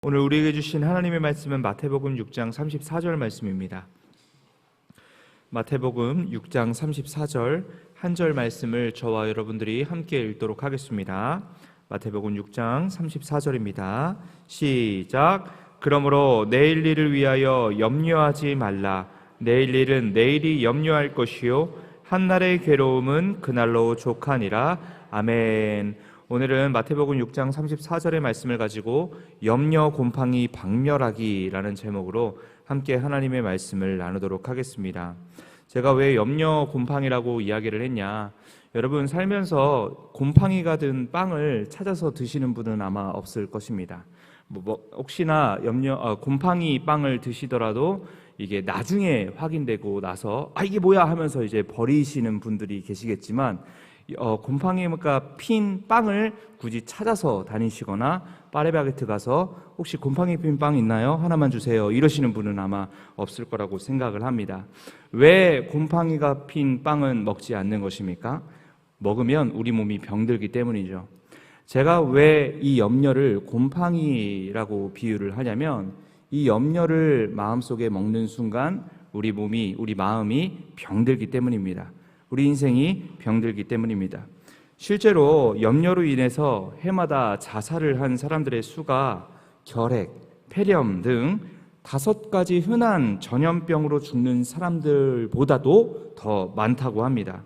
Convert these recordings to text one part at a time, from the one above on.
오늘 우리에게 주신 하나님의 말씀은 마태복음 6장 34절 말씀입니다. 마태복음 6장 34절 한 절 말씀을 저와 여러분들이 함께 읽도록 하겠습니다. 마태복음 6장 34절입니다. 시작. 그러므로 내일 일을 위하여 염려하지 말라. 내일 일은 내일이 염려할 것이요 한날의 괴로움은 그날로 족하니라. 아멘. 오늘은 마태복음 6장 34절의 말씀을 가지고 염려 곰팡이 박멸하기라는 제목으로 함께 하나님의 말씀을 나누도록 하겠습니다. 제가 왜 염려 곰팡이라고 이야기를 했냐? 여러분 살면서 곰팡이가 든 빵을 찾아서 드시는 분은 아마 없을 것입니다. 혹시나 곰팡이 빵을 드시더라도 이게 나중에 확인되고 나서 이게 뭐야 하면서 이제 버리시는 분들이 계시겠지만 곰팡이가 핀 빵을 굳이 찾아서 다니시거나 파레바게트 가서 혹시 곰팡이 핀 빵 있나요? 하나만 주세요 이러시는 분은 아마 없을 거라고 생각을 합니다. 왜 곰팡이가 핀 빵은 먹지 않는 것입니까? 먹으면 우리 몸이 병들기 때문이죠. 제가 왜 이 염려를 곰팡이라고 비유를 하냐면 이 염려를 마음속에 먹는 순간 우리 마음이 병들기 때문입니다. 우리 인생이 병들기 때문입니다. 실제로 염려로 인해서 해마다 자살을 한 사람들의 수가 결핵, 폐렴 등 5가지 흔한 전염병으로 죽는 사람들보다도 더 많다고 합니다.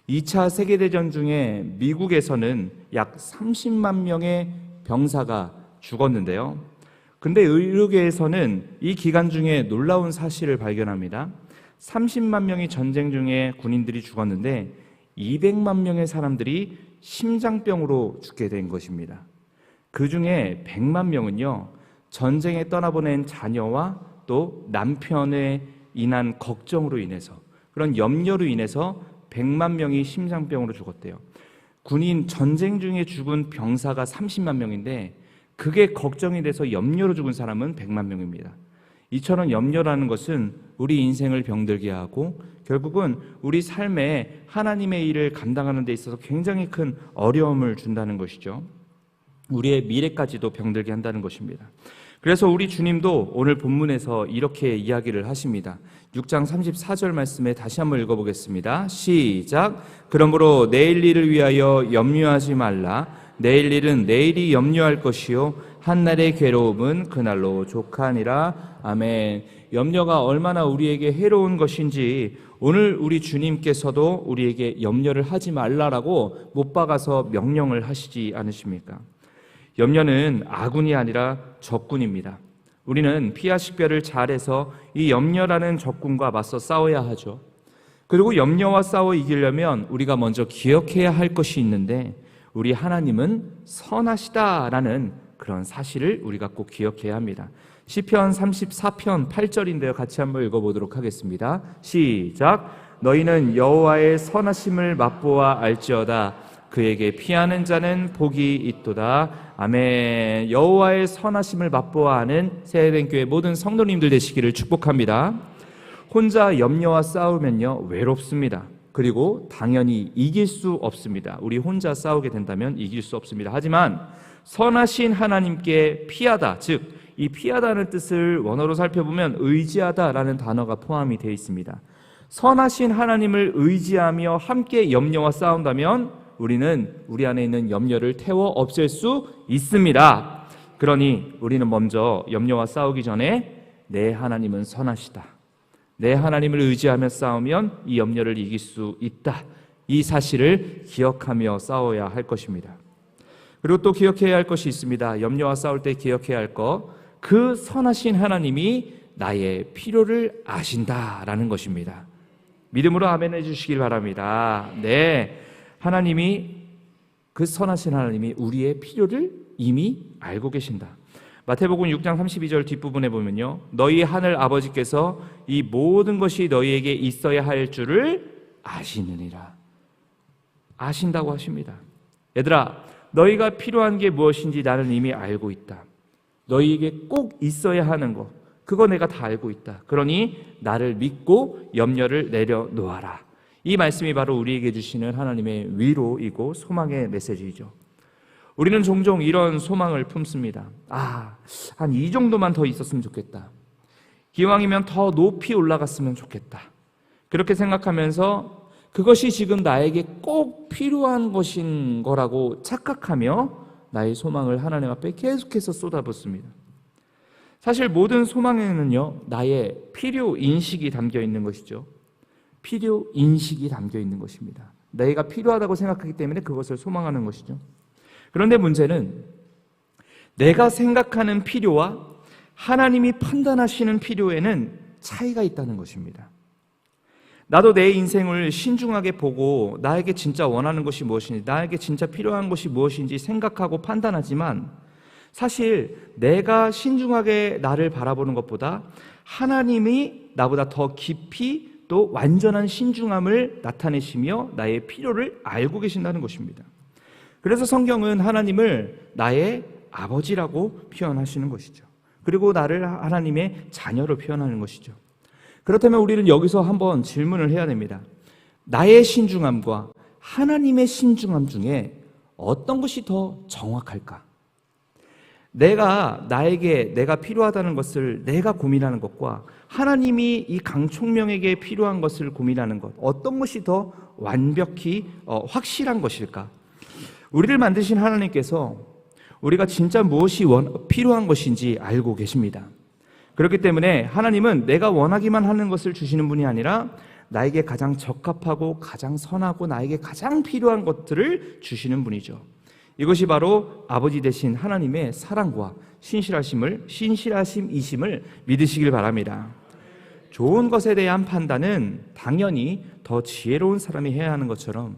2차 세계대전 중에 미국에서는 약 30만 명의 병사가 죽었는데요. 근데 의료계에서는 이 기간 중에 놀라운 사실을 발견합니다. 30만 명이 전쟁 중에 군인들이 죽었는데 200만 명의 사람들이 심장병으로 죽게 된 것입니다. 그 중에 100만 명은요, 전쟁에 떠나보낸 자녀와 또 남편에 인한 걱정으로 인해서, 그런 염려로 인해서 100만 명이 심장병으로 죽었대요. 군인 전쟁 중에 죽은 병사가 30만 명인데 그게 걱정이 돼서 염려로 죽은 사람은 100만 명입니다. 이처럼 염려라는 것은 우리 인생을 병들게 하고 결국은 우리 삶에 하나님의 일을 감당하는 데 있어서 굉장히 큰 어려움을 준다는 것이죠. 우리의 미래까지도 병들게 한다는 것입니다. 그래서 우리 주님도 오늘 본문에서 이렇게 이야기를 하십니다. 6장 34절 말씀에 다시 한번 읽어보겠습니다. 시작. 그러므로 내일 일을 위하여 염려하지 말라. 내일 일은 내일이 염려할 것이요 한날의 괴로움은 그날로 족하니라. 아멘. 염려가 얼마나 우리에게 해로운 것인지 오늘 우리 주님께서도 우리에게 염려를 하지 말라라고 못 박아서 명령을 하시지 않으십니까? 염려는 아군이 아니라 적군입니다. 우리는 피하 식별을 잘해서 이 염려라는 적군과 맞서 싸워야 하죠. 그리고 염려와 싸워 이기려면 우리가 먼저 기억해야 할 것이 있는데 우리 하나님은 선하시다라는 그런 사실을 우리가 꼭 기억해야 합니다. 시편 34편 8절인데요. 같이 한번 읽어보도록 하겠습니다. 시작. 너희는 여호와의 선하심을 맛보아 알지어다. 그에게 피하는 자는 복이 있도다. 아멘. 여호와의 선하심을 맛보아 아는 새해den교회 모든 성도님들 되시기를 축복합니다. 혼자 염려와 싸우면요 외롭습니다. 그리고 당연히 이길 수 없습니다. 우리 혼자 싸우게 된다면 이길 수 없습니다. 하지만 선하신 하나님께 피하다, 즉 이 피하다는 뜻을 원어로 살펴보면 의지하다라는 단어가 포함이 되어 있습니다. 선하신 하나님을 의지하며 함께 염려와 싸운다면 우리는 우리 안에 있는 염려를 태워 없앨 수 있습니다. 그러니 우리는 먼저 염려와 싸우기 전에 내 하나님은 선하시다. 내 하나님을 의지하며 싸우면 이 염려를 이길 수 있다. 이 사실을 기억하며 싸워야 할 것입니다. 그리고 또 기억해야 할 것이 있습니다. 염려와 싸울 때 기억해야 할 것, 그 선하신 하나님이 나의 필요를 아신다라는 것입니다. 믿음으로 아멘 해주시길 바랍니다. 네, 그 선하신 하나님이 우리의 필요를 이미 알고 계신다. 마태복음 6장 32절 뒷부분에 보면요, 너희 하늘 아버지께서 이 모든 것이 너희에게 있어야 할 줄을 아시느니라. 아신다고 하십니다. 얘들아, 너희가 필요한 게 무엇인지 나는 이미 알고 있다. 너희에게 꼭 있어야 하는 것, 그거 내가 다 알고 있다. 그러니 나를 믿고 염려를 내려놓아라. 이 말씀이 바로 우리에게 주시는 하나님의 위로이고 소망의 메시지이죠. 우리는 종종 이런 소망을 품습니다. 한 이 정도만 더 있었으면 좋겠다. 기왕이면 더 높이 올라갔으면 좋겠다. 그렇게 생각하면서 그것이 지금 나에게 꼭 필요한 것인 거라고 착각하며 나의 소망을 하나님 앞에 계속해서 쏟아붓습니다. 사실 모든 소망에는요, 나의 필요 인식이 담겨 있는 것이죠. 필요 인식이 담겨 있는 것입니다. 내가 필요하다고 생각하기 때문에 그것을 소망하는 것이죠. 그런데 문제는 내가 생각하는 필요와 하나님이 판단하시는 필요에는 차이가 있다는 것입니다. 나도 내 인생을 신중하게 보고 나에게 진짜 원하는 것이 무엇인지, 나에게 진짜 필요한 것이 무엇인지 생각하고 판단하지만 사실 내가 신중하게 나를 바라보는 것보다 하나님이 나보다 더 깊이 또 완전한 신중함을 나타내시며 나의 필요를 알고 계신다는 것입니다. 그래서 성경은 하나님을 나의 아버지라고 표현하시는 것이죠. 그리고 나를 하나님의 자녀로 표현하는 것이죠. 그렇다면 우리는 여기서 한번 질문을 해야 됩니다. 나의 신중함과 하나님의 신중함 중에 어떤 것이 더 정확할까? 내가 필요하다는 것을 내가 고민하는 것과 하나님이 이 강총명에게 필요한 것을 고민하는 것, 어떤 것이 더 완벽히 확실한 것일까? 우리를 만드신 하나님께서 우리가 진짜 무엇이 필요한 것인지 알고 계십니다. 그렇기 때문에 하나님은 내가 원하기만 하는 것을 주시는 분이 아니라 나에게 가장 적합하고 가장 선하고 나에게 가장 필요한 것들을 주시는 분이죠. 이것이 바로 아버지 되신 하나님의 사랑과 신실하심이심을 믿으시길 바랍니다. 좋은 것에 대한 판단은 당연히 더 지혜로운 사람이 해야 하는 것처럼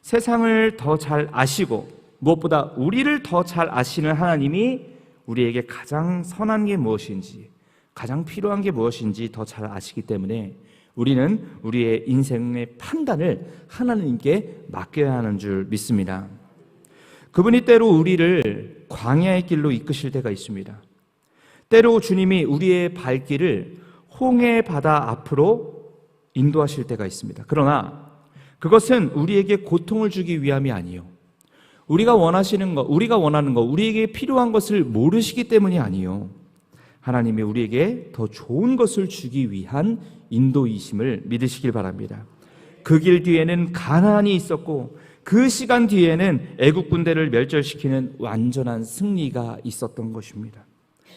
세상을 더 잘 아시고 무엇보다 우리를 더 잘 아시는 하나님이 우리에게 가장 선한 게 무엇인지, 가장 필요한 게 무엇인지 더 잘 아시기 때문에 우리는 우리의 인생의 판단을 하나님께 맡겨야 하는 줄 믿습니다. 그분이 때로 우리를 광야의 길로 이끄실 때가 있습니다. 때로 주님이 우리의 발길을 홍해 바다 앞으로 인도하실 때가 있습니다. 그러나 그것은 우리에게 고통을 주기 위함이 아니에요. 우리가 원하는 것, 우리에게 필요한 것을 모르시기 때문이 아니에요. 하나님이 우리에게 더 좋은 것을 주기 위한 인도이심을 믿으시길 바랍니다. 그 길 뒤에는 가나안이 있었고 그 시간 뒤에는 애국 군대를 멸절시키는 완전한 승리가 있었던 것입니다.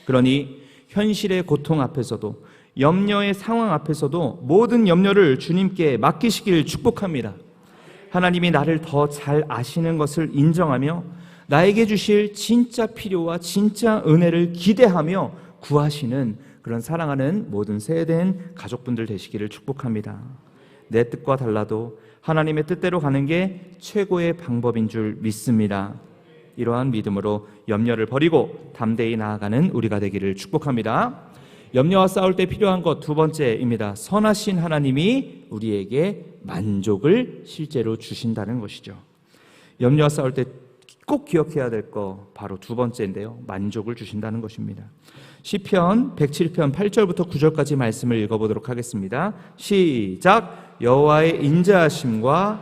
그러니 현실의 고통 앞에서도 염려의 상황 앞에서도 모든 염려를 주님께 맡기시길 축복합니다. 하나님이 나를 더 잘 아시는 것을 인정하며 나에게 주실 진짜 필요와 진짜 은혜를 기대하며 구하시는 그런 사랑하는 모든 세대된 가족분들 되시기를 축복합니다. 내 뜻과 달라도 하나님의 뜻대로 가는 게 최고의 방법인 줄 믿습니다. 이러한 믿음으로 염려를 버리고 담대히 나아가는 우리가 되기를 축복합니다. 염려와 싸울 때 필요한 것 두 번째입니다. 선하신 하나님이 우리에게 만족을 실제로 주신다는 것이죠. 염려와 싸울 때 꼭 기억해야 될 거 바로 두 번째인데요. 만족을 주신다는 것입니다. 시편 107편 8절부터 9절까지 말씀을 읽어보도록 하겠습니다. 시작. 여호와의 인자하심과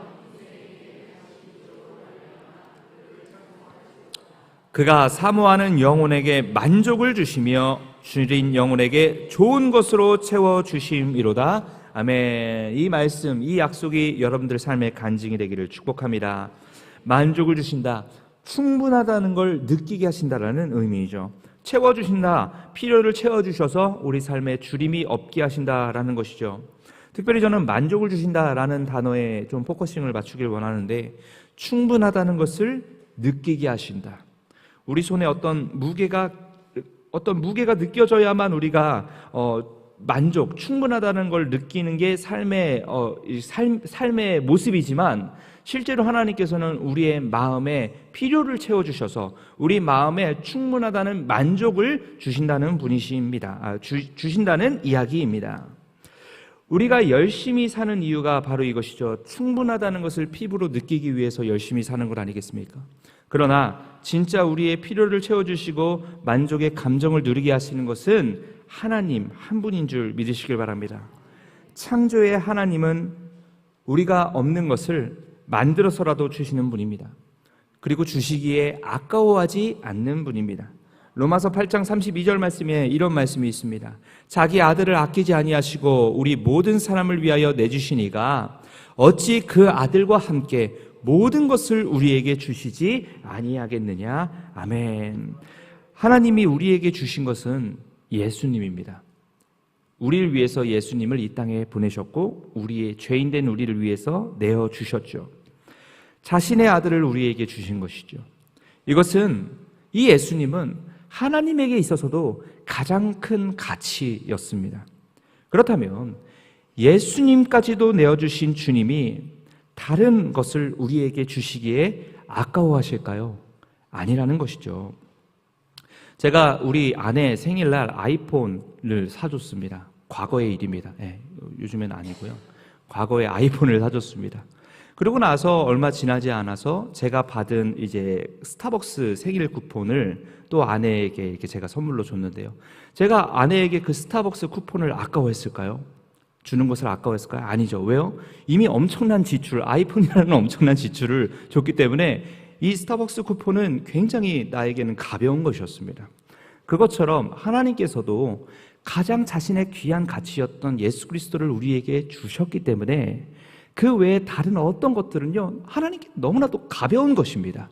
그가 사모하는 영혼에게 만족을 주시며 줄인 영혼에게 좋은 것으로 채워주심이로다. 아멘. 이 말씀, 이 약속이 여러분들 삶의 간증이 되기를 축복합니다. 만족을 주신다, 충분하다는 걸 느끼게 하신다라는 의미이죠. 채워주신다, 필요를 채워주셔서 우리 삶에 주림이 없게 하신다라는 것이죠. 특별히 저는 만족을 주신다라는 단어에 좀 포커싱을 맞추길 원하는데, 충분하다는 것을 느끼게 하신다. 우리 손에 어떤 무게가 느껴져야만 우리가 만족, 충분하다는 걸 느끼는 게 삶의 모습이지만, 실제로 하나님께서는 우리의 마음에 필요를 채워주셔서 우리 마음에 충분하다는 만족을 주신다는 분이십니다. 주신다는 이야기입니다. 우리가 열심히 사는 이유가 바로 이것이죠. 충분하다는 것을 피부로 느끼기 위해서 열심히 사는 것 아니겠습니까? 그러나 진짜 우리의 필요를 채워주시고 만족의 감정을 누리게 하시는 것은 하나님 한 분인 줄 믿으시길 바랍니다. 창조의 하나님은 우리가 없는 것을 만들어서라도 주시는 분입니다. 그리고 주시기에 아까워하지 않는 분입니다. 로마서 8장 32절 말씀에 이런 말씀이 있습니다. 자기 아들을 아끼지 아니하시고 우리 모든 사람을 위하여 내주시니가 어찌 그 아들과 함께 모든 것을 우리에게 주시지 아니하겠느냐. 아멘. 하나님이 우리에게 주신 것은 예수님입니다. 우리를 위해서 예수님을 이 땅에 보내셨고 우리의 죄인된 우리를 위해서 내어주셨죠. 자신의 아들을 우리에게 주신 것이죠. 이것은 이 예수님은 하나님에게 있어서도 가장 큰 가치였습니다. 그렇다면 예수님까지도 내어주신 주님이 다른 것을 우리에게 주시기에 아까워하실까요? 아니라는 것이죠. 제가 우리 아내 생일날 아이폰을 사줬습니다. 과거의 일입니다. 요즘엔 아니고요. 과거에 아이폰을 사줬습니다. 그러고 나서 얼마 지나지 않아서 제가 받은 이제 스타벅스 생일 쿠폰을 또 아내에게 이렇게 제가 선물로 줬는데요. 제가 아내에게 그 스타벅스 쿠폰을 아까워했을까요? 주는 것을 아까워했을까요? 아니죠. 왜요? 이미 엄청난 지출, 아이폰이라는 엄청난 지출을 줬기 때문에 이 스타벅스 쿠폰은 굉장히 나에게는 가벼운 것이었습니다. 그것처럼 하나님께서도 가장 자신의 귀한 가치였던 예수 그리스도를 우리에게 주셨기 때문에 그 외에 다른 어떤 것들은요, 하나님께 너무나도 가벼운 것입니다.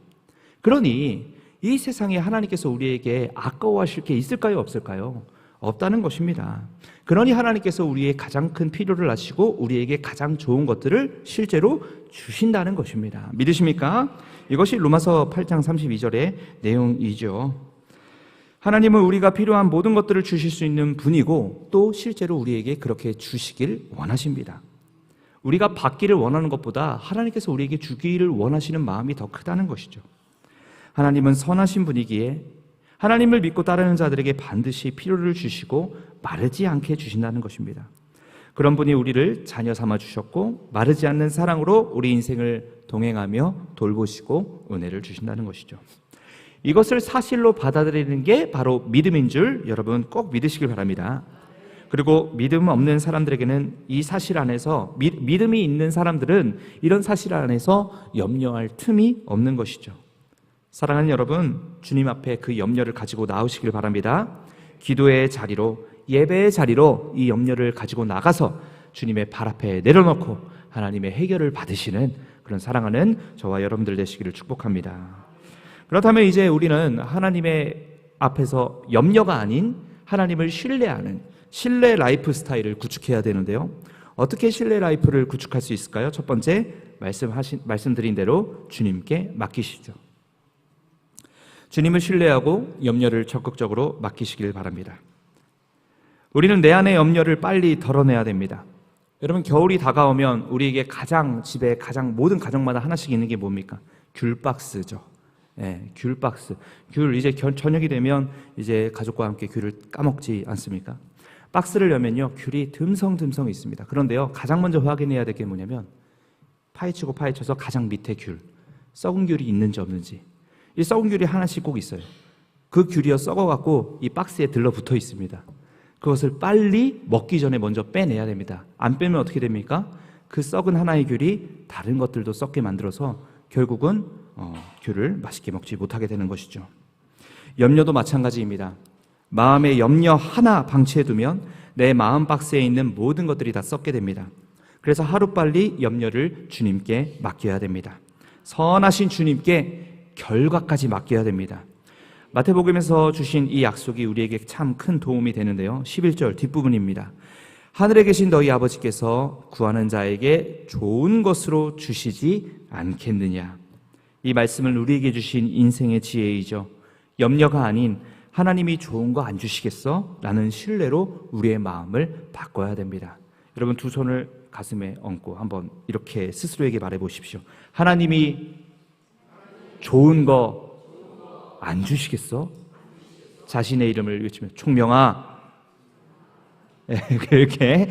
그러니 이 세상에 하나님께서 우리에게 아까워하실 게 있을까요? 없을까요? 없다는 것입니다. 그러니 하나님께서 우리의 가장 큰 필요를 아시고 우리에게 가장 좋은 것들을 실제로 주신다는 것입니다. 믿으십니까? 이것이 로마서 8장 32절의 내용이죠. 하나님은 우리가 필요한 모든 것들을 주실 수 있는 분이고 또 실제로 우리에게 그렇게 주시길 원하십니다. 우리가 받기를 원하는 것보다 하나님께서 우리에게 주기를 원하시는 마음이 더 크다는 것이죠. 하나님은 선하신 분이기에 하나님을 믿고 따르는 자들에게 반드시 필요를 주시고 마르지 않게 주신다는 것입니다. 그런 분이 우리를 자녀 삼아 주셨고 마르지 않는 사랑으로 우리 인생을 동행하며 돌보시고 은혜를 주신다는 것이죠. 이것을 사실로 받아들이는 게 바로 믿음인 줄 여러분 꼭 믿으시길 바랍니다. 그리고 믿음 없는 사람들에게는 이 사실 안에서 믿음이 있는 사람들은 이런 사실 안에서 염려할 틈이 없는 것이죠. 사랑하는 여러분, 주님 앞에 그 염려를 가지고 나오시길 바랍니다. 기도의 자리로, 예배의 자리로 이 염려를 가지고 나가서 주님의 발 앞에 내려놓고 하나님의 해결을 받으시는 그런 사랑하는 저와 여러분들 되시기를 축복합니다. 그렇다면 이제 우리는 하나님의 앞에서 염려가 아닌 하나님을 신뢰하는 신뢰 라이프 스타일을 구축해야 되는데요. 어떻게 신뢰 라이프를 구축할 수 있을까요? 첫 번째, 말씀드린 대로 주님께 맡기시죠. 주님을 신뢰하고 염려를 적극적으로 맡기시길 바랍니다. 우리는 내 안의 염려를 빨리 덜어내야 됩니다. 여러분, 겨울이 다가오면 우리에게 집에 모든 가정마다 하나씩 있는 게 뭡니까? 귤박스죠. 귤박스. 귤 이제 저녁이 되면 이제 가족과 함께 귤을 까먹지 않습니까? 박스를 열면요, 귤이 듬성듬성 있습니다. 그런데요, 가장 먼저 확인해야 될 게 뭐냐면 파헤쳐서 가장 밑에 귤, 썩은 귤이 있는지 없는지. 이 썩은 귤이 하나씩 꼭 있어요. 그 귤이요, 썩어갖고 이 박스에 들러붙어 있습니다. 그것을 빨리 먹기 전에 먼저 빼내야 됩니다. 안 빼면 어떻게 됩니까? 그 썩은 하나의 귤이 다른 것들도 썩게 만들어서 결국은 귤을 맛있게 먹지 못하게 되는 것이죠. 염려도 마찬가지입니다. 마음의 염려 하나 방치해두면 내 마음 박스에 있는 모든 것들이 다 썩게 됩니다. 그래서 하루빨리 염려를 주님께 맡겨야 됩니다. 선하신 주님께 결과까지 맡겨야 됩니다. 마태복음에서 주신 이 약속이 우리에게 참 큰 도움이 되는데요. 11절 뒷부분입니다. 하늘에 계신 너희 아버지께서 구하는 자에게 좋은 것으로 주시지 않겠느냐. 이 말씀을 우리에게 주신 인생의 지혜이죠. 염려가 아닌 하나님이 좋은 거 안 주시겠어? 라는 신뢰로 우리의 마음을 바꿔야 됩니다. 여러분, 두 손을 가슴에 얹고 한번 이렇게 스스로에게 말해 보십시오. 하나님이 좋은 거 안 주시겠어? 자신의 이름을 외치며 총명아. 그렇게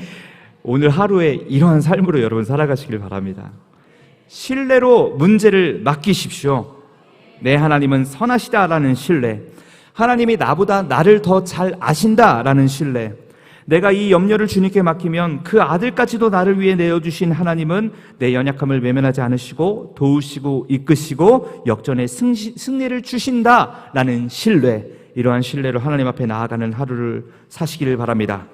오늘 하루에 이러한 삶으로 여러분 살아가시길 바랍니다. 신뢰로 문제를 맡기십시오. 내 하나님은 선하시다라는 신뢰, 하나님이 나보다 나를 더 잘 아신다라는 신뢰, 내가 이 염려를 주님께 맡기면 그 아들까지도 나를 위해 내어주신 하나님은 내 연약함을 외면하지 않으시고 도우시고 이끄시고 역전의 승리를 주신다라는 신뢰, 이러한 신뢰로 하나님 앞에 나아가는 하루를 사시기를 바랍니다.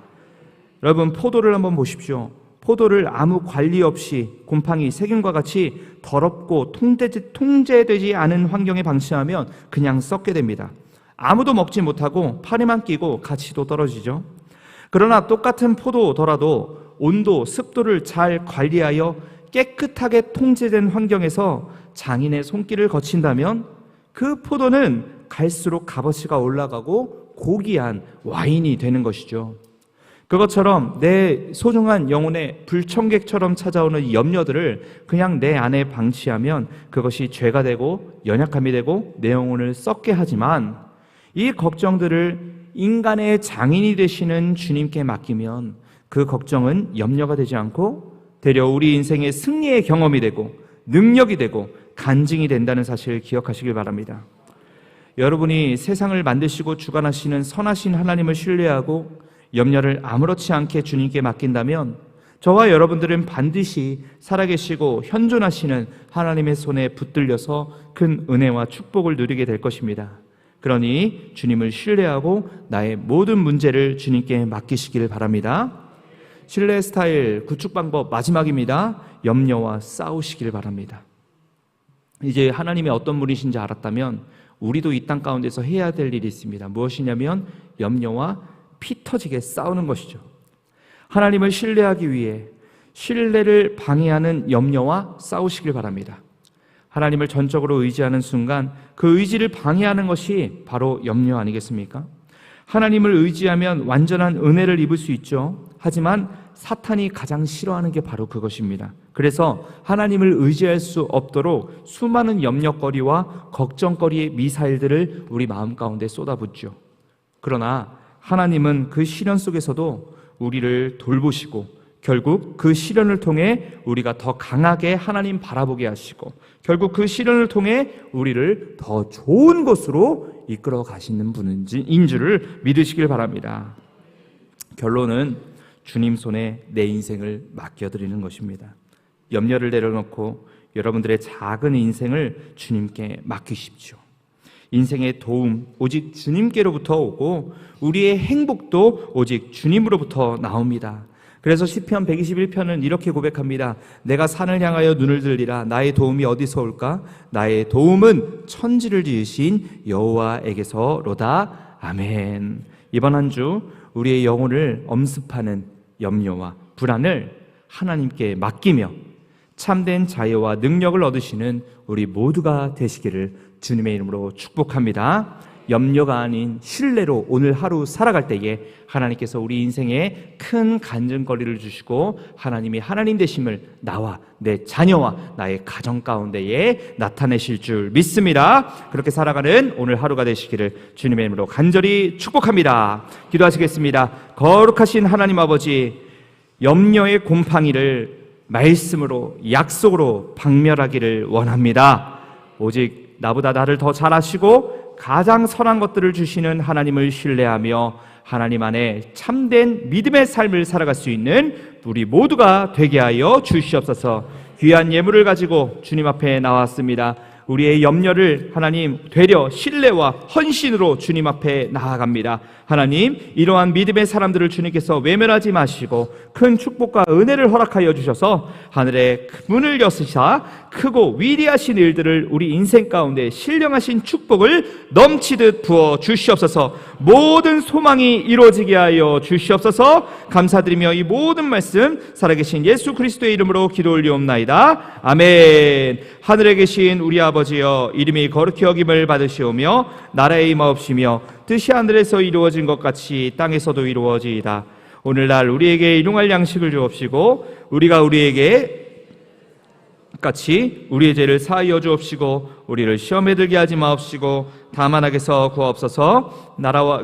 여러분, 포도를 한번 보십시오. 포도를 아무 관리 없이 곰팡이, 세균과 같이 더럽고 통제되지 않은 환경에 방치하면 그냥 썩게 됩니다. 아무도 먹지 못하고 파리만 끼고 가치도 떨어지죠. 그러나 똑같은 포도더라도 온도, 습도를 잘 관리하여 깨끗하게 통제된 환경에서 장인의 손길을 거친다면 그 포도는 갈수록 값어치가 올라가고 고귀한 와인이 되는 것이죠. 그것처럼 내 소중한 영혼의 불청객처럼 찾아오는 이 염려들을 그냥 내 안에 방치하면 그것이 죄가 되고 연약함이 되고 내 영혼을 썩게 하지만, 이 걱정들을 인간의 장인이 되시는 주님께 맡기면 그 걱정은 염려가 되지 않고 되려 우리 인생의 승리의 경험이 되고 능력이 되고 간증이 된다는 사실을 기억하시길 바랍니다. 여러분이 세상을 만드시고 주관하시는 선하신 하나님을 신뢰하고 염려를 아무렇지 않게 주님께 맡긴다면 저와 여러분들은 반드시 살아계시고 현존하시는 하나님의 손에 붙들려서 큰 은혜와 축복을 누리게 될 것입니다. 그러니 주님을 신뢰하고 나의 모든 문제를 주님께 맡기시기를 바랍니다. 신뢰 스타일 구축 방법 마지막입니다. 염려와 싸우시기를 바랍니다. 이제 하나님이 어떤 분이신지 알았다면 우리도 이 땅 가운데서 해야 될 일이 있습니다. 무엇이냐면 염려와 피 터지게 싸우는 것이죠. 하나님을 신뢰하기 위해 신뢰를 방해하는 염려와 싸우시길 바랍니다. 하나님을 전적으로 의지하는 순간 그 의지를 방해하는 것이 바로 염려 아니겠습니까? 하나님을 의지하면 완전한 은혜를 입을 수 있죠. 하지만 사탄이 가장 싫어하는 게 바로 그것입니다. 그래서 하나님을 의지할 수 없도록 수많은 염려거리와 걱정거리의 미사일들을 우리 마음 가운데 쏟아붓죠. 그러나 하나님은 그 시련 속에서도 우리를 돌보시고 결국 그 시련을 통해 우리가 더 강하게 하나님 바라보게 하시고 결국 그 시련을 통해 우리를 더 좋은 곳으로 이끌어 가시는 분인 줄을 믿으시길 바랍니다. 결론은 주님 손에 내 인생을 맡겨드리는 것입니다. 염려를 내려놓고 여러분들의 작은 인생을 주님께 맡기십시오. 인생의 도움 오직 주님께로부터 오고 우리의 행복도 오직 주님으로부터 나옵니다. 그래서 시편 121편은 이렇게 고백합니다. 내가 산을 향하여 눈을 들리라. 나의 도움이 어디서 올까? 나의 도움은 천지를 지으신 여호와에게서로다. 아멘. 이번 한 주 우리의 영혼을 엄습하는 염려와 불안을 하나님께 맡기며 참된 자유와 능력을 얻으시는 우리 모두가 되시기를 주님의 이름으로 축복합니다. 염려가 아닌 신뢰로 오늘 하루 살아갈 때에 하나님께서 우리 인생에 큰 간증거리를 주시고 하나님이 하나님 되심을 나와 내 자녀와 나의 가정 가운데에 나타내실 줄 믿습니다. 그렇게 살아가는 오늘 하루가 되시기를 주님의 이름으로 간절히 축복합니다. 기도하시겠습니다. 거룩하신 하나님 아버지, 염려의 곰팡이를 말씀으로 약속으로 박멸하기를 원합니다. 오직 나보다 나를 더 잘 아시고 가장 선한 것들을 주시는 하나님을 신뢰하며 하나님 안에 참된 믿음의 삶을 살아갈 수 있는 우리 모두가 되게 하여 주시옵소서. 귀한 예물을 가지고 주님 앞에 나왔습니다. 우리의 염려를 하나님 되려 신뢰와 헌신으로 주님 앞에 나아갑니다. 하나님, 이러한 믿음의 사람들을 주님께서 외면하지 마시고 큰 축복과 은혜를 허락하여 주셔서 하늘의 문을 여시사 크고 위대하신 일들을 우리 인생 가운데 신령하신 축복을 넘치듯 부어 주시옵소서. 모든 소망이 이루어지게 하여 주시옵소서. 감사드리며 이 모든 말씀 살아계신 예수 그리스도의 이름으로 기도 올리옵나이다. 아멘. 하늘에 계신 우리 아버지여, 이름이 거룩히 여김을 받으시오며 나라의 임하옵시며 뜻이 하늘에서 이루어진 것 같이 땅에서도 이루어지이다. 오늘날 우리에게 일용할 양식을 주옵시고 우리가 우리에게 같이 우리의 죄를 사하여 주옵시고 우리를 시험에 들게 하지 마옵시고 다만 악에서 구하옵소서.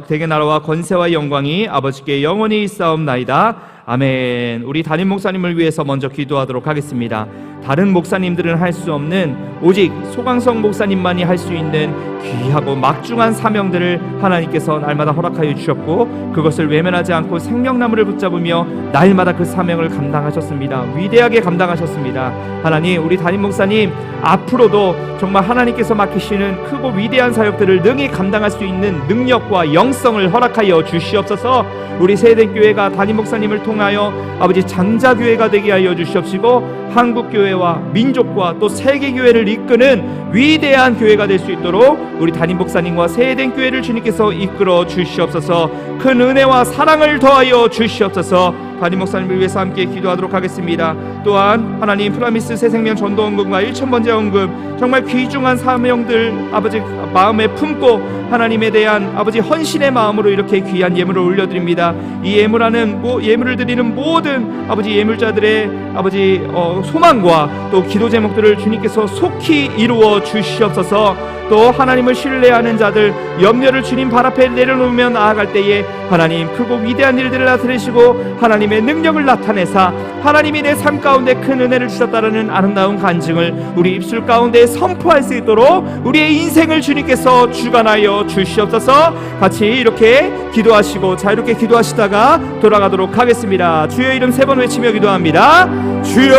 대개 나라와 권세와 영광이 아버지께 영원히 있사옵나이다. 아멘. 우리 담임 목사님을 위해서 먼저 기도하도록 하겠습니다. 다른 목사님들은 할 수 없는 오직 소강성 목사님만이 할 수 있는 귀하고 막중한 사명들을 하나님께서 날마다 허락하여 주셨고 그것을 외면하지 않고 생명나무를 붙잡으며 날마다 그 사명을 감당하셨습니다. 위대하게 감당하셨습니다. 하나님, 우리 담임 목사님 앞으로도 정말 하나님께서 맡기시는 크고 위대한 사역들을 능히 감당할 수 있는 능력과 영성을 허락하여 주시옵소서. 우리 세대교회가 담임 목사님을 통하여 아버지 장자교회가 되게 하여 주시옵시고 한국교회와 민족과 또 세계교회를 이끄는 위대한 교회가 될 수 있도록 우리 담임 목사님과 세대된 교회를 주님께서 이끌어 주시옵소서. 큰 은혜와 사랑을 더하여 주시옵소서. 담임 목사님을 위해서 함께 기도하도록 하겠습니다. 또한 하나님, 프라미스 새생명 전도원금과 1000번째 헌금 정말 귀중한 사명들 아버지 마음에 품고 하나님에 대한 아버지 헌신의 마음으로 이렇게 귀한 예물을 올려드립니다. 이 예물을 드리는 모든 아버지 예물자들의 아버지 소망과 또 기도 제목들을 주님께서 속히 이루어 주시옵소서. 또 하나님을 신뢰하는 자들 염려를 주님 발 앞에 내려놓으며 나아갈 때에 하나님 크고 위대한 일들을 나타내시고 하나님의 능력을 나타내사 하나님이 내 삶 가운데 큰 은혜를 주셨다라는 아름다운 간증을 우리 입술 가운데 선포할 수 있도록 우리의 인생을 주님께서 주관하여 주시옵소서. 같이 이렇게 기도하시고 자유롭게 기도하시다가 돌아가도록 하겠습니다. 주여 이름 3번 외치며 기도합니다. 주여,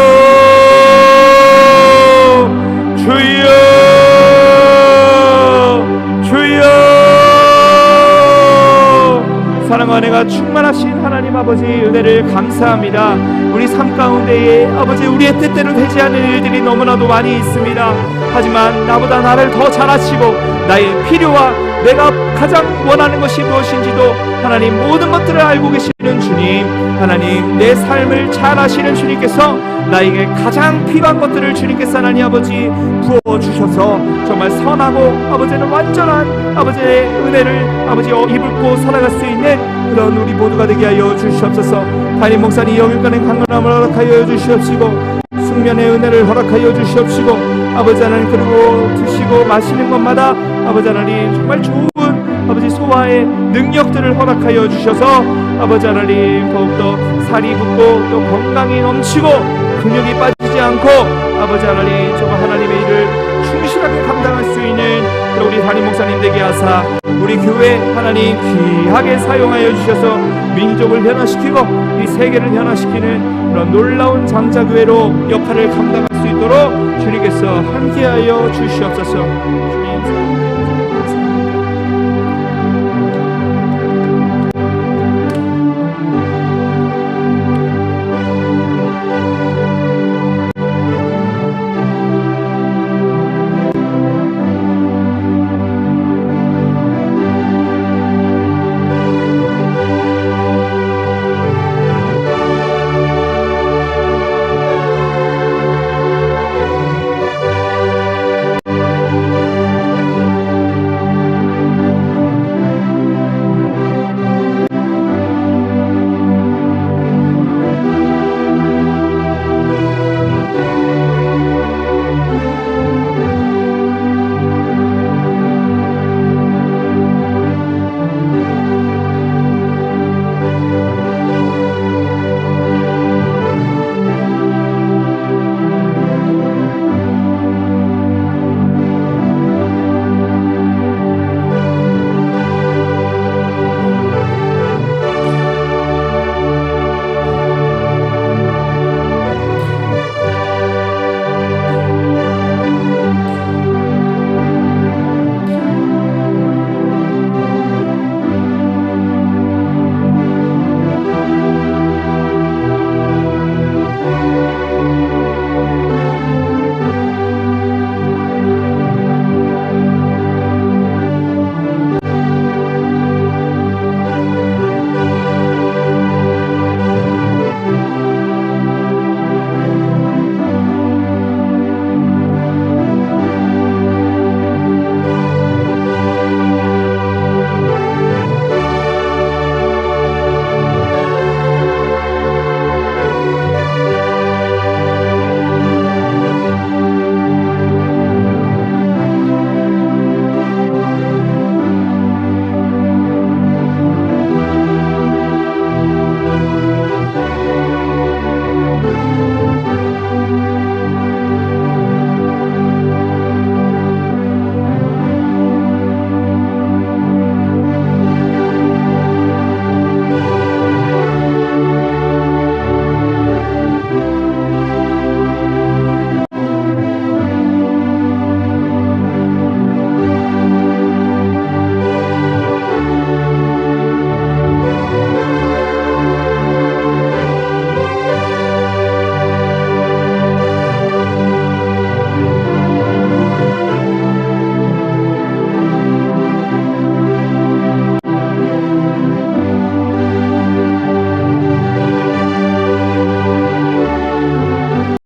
주여, 주여. 사랑과 은혜가 충만하신 하나님 아버지 은혜를 감사합니다. 우리 삶 가운데에 아버지 우리의 뜻대로 되지 않는 일들이 너무나도 많이 있습니다. 하지만 나보다 나를 더 잘 아시고 나의 필요와 내가 가장 원하는 것이 무엇인지도 하나님 모든 것들을 알고 계시는 주님, 하나님 내 삶을 잘 아시는 주님께서 나에게 가장 필요한 것들을 주님께서 하나님 아버지 부어주셔서 정말 선하고 아버지는 완전한 아버지의 은혜를 아버지 입고 살아갈 수 있는 그런 우리 모두가 되게 하여 주시옵소서. 담임 목사님 영육간의 강건함을 허락하여 주시옵시고 숙면의 은혜를 허락하여 주시옵시고 아버지 하나님, 그리고 드시고 마시는 것마다 아버지 하나님 정말 좋은 아버지 소화의 능력들을 허락하여 주셔서 아버지 하나님 더욱더 살이 붙고 또 건강이 넘치고 근육이 빠지지 않고 아버지 하나님 정말 하나님의 일을 충실하게 감당할 수 있는 우리 담임 목사님 되게 하사 우리 교회 하나님 귀하게 사용하여 주셔서 민족을 변화시키고 이 세계를 변화시키는 그런 놀라운 장자교회로 역할을 감당할 수 있도록 주님께서 함께하여 주시옵소서. 주님